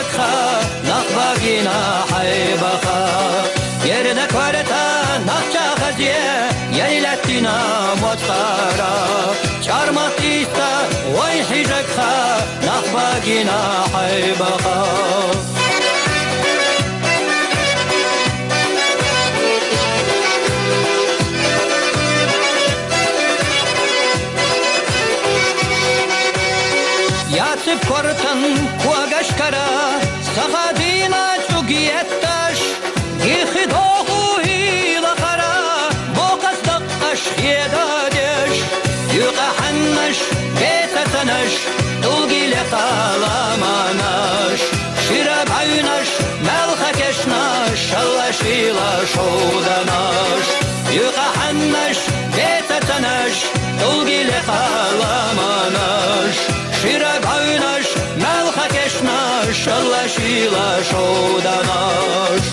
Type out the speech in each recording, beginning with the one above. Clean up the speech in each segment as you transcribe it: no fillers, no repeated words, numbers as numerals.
حجكها نخبقنا حيبخا يرنا كورتا نخشا خزيه يلتنا متخارا شارمت إيستا وين حجكها نخبقنا حيبخا Yatıp kortan kuagaşkara Sahadina çugiyettaş Gihid oğu hila kara Boğazdak aşk yedadeş Yuqa hannaş Betatanaş Dulgile kalamanaş Şirab aynaş Melha keşnaş Şallaşila şodanaş Yuqa hannaş Betatanaş Dulgile kalamanaş Şirab aynaş, melha keşnaş, şallaşila şodanaş.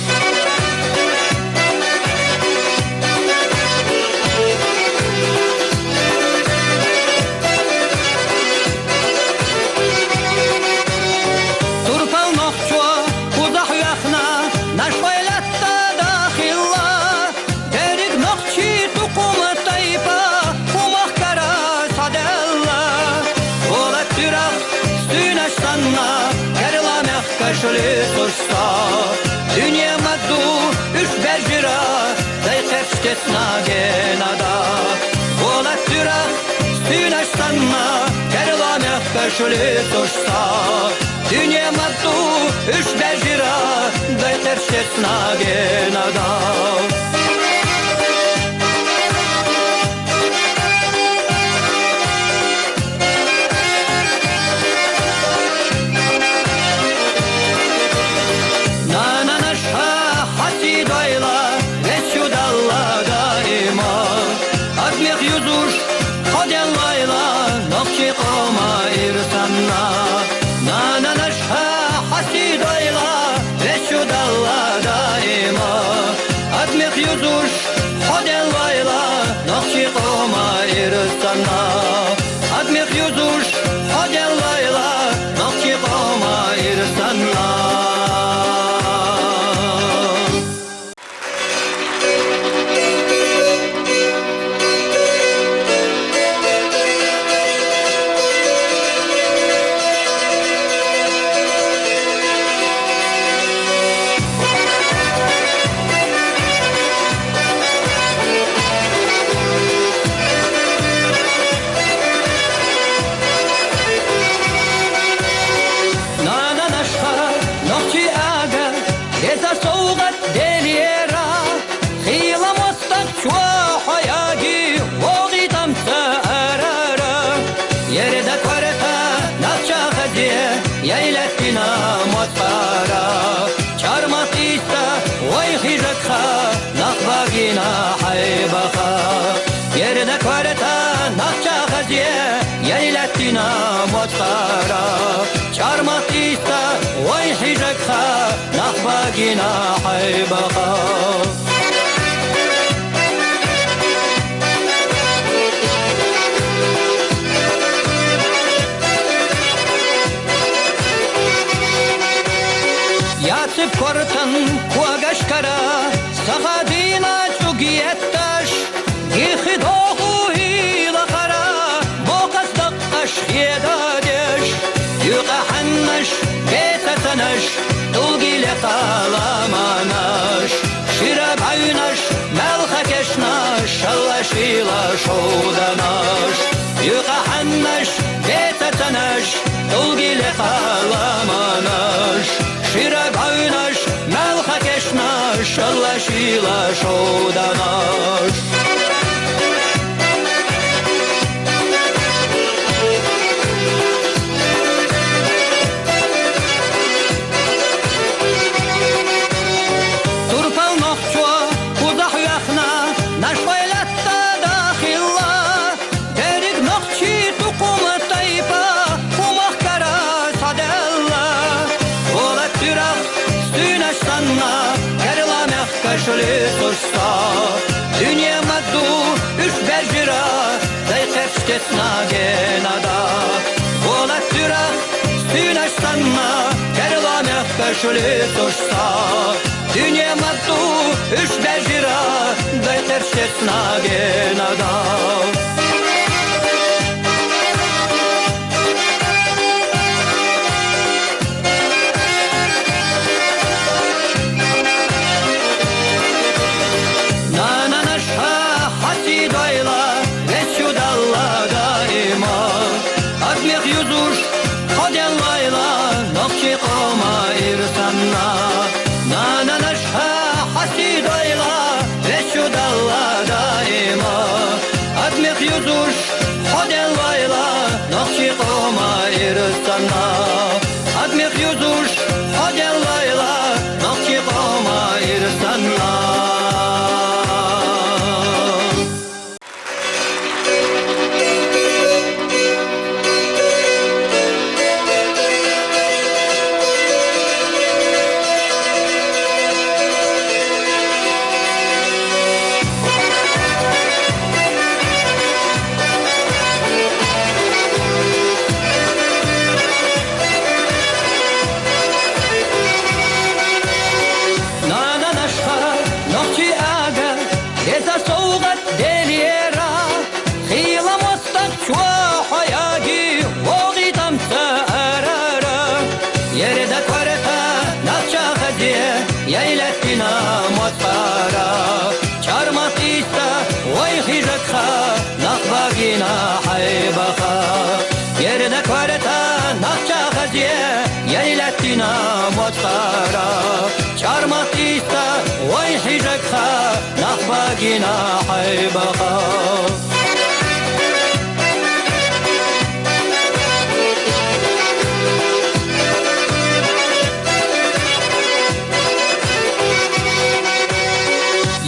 Turpal nohçua, kudah yaxna, naş baylatta daxilla. Derik nohçi tuquma taypa, kumaq kara sadella. Ola türaq, Sanna, kerlamek kaşlı tursta Dünya maddu, üç berjira Zayqef şketna genada Ola türaq, sünaş sanna Kerlamek kaşlı tursta Dünya maddu, üç berjira Zayqef şketna genada Юзуш, ходя лайла, ногчи кома ирсанна. На нашха хаси дойла, вечу далла даима. Адмех юзуш, ходя лайла, ногчи кома ирсанна. Адмех юзуш, ходя лайла, ногчи кома ирсанна. Yaylatina motfara Çarmat ista Vay hijakha Nakbagina haybakha Yerde kvareta Nakça gaziye Yaylatina motfara Çarmat ista Vay hijakha Nakbagina haybakha Yatıp kortan kuagaşkara Sahadina çugiyettaş Gihid oğu hila kara Boğazdak aşk yedadeş Yuqa hannaş Betatanaş Dulgile kalamanaş Şirab aynaş Melha keşnaş Şallaşila şodanaş Yuqa hannaş Betatanaş Dulgile kalamanaş Şirab aynaş, melha keşnaş, şallaşila şodanaş. Turpal nohçua, kudah yaxna, naş baylatta daxilla. Derik nohçi tuquma taypa, kumaq kara sadella. Ola türaq, sünaş sanna, kerlamek kaşlı tursta. Dünya maddu, üç berjira, zayqef şketna genada. Ola türaq, sünaş sanna, kerlamek köşülü tuşsa Dünya maddu üç bejira Dayter şesna genada Yüzüş Hodel vayla Nakşi koma irsanna Admik yüzüş Hodel vayla Nakşi koma irsanna Yerine kvareta nakça gaziye Yeylettina motkara Çarmak ista Vay hicakha Nakbagina haybaka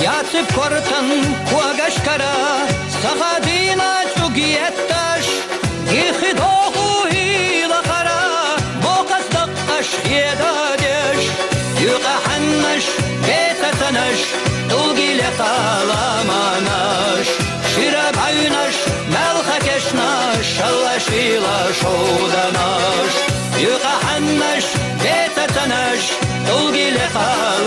Yatıp kortan kuagaşkara Sahadina çugiyettaş Gihid oğu hila kara Boğazdak aşk yedadeş Yuqa hannaş Betatanaş Dulgile kalamanaş Şirab aynaş Melha keşnaş Şalla şila şodanaş Yuqa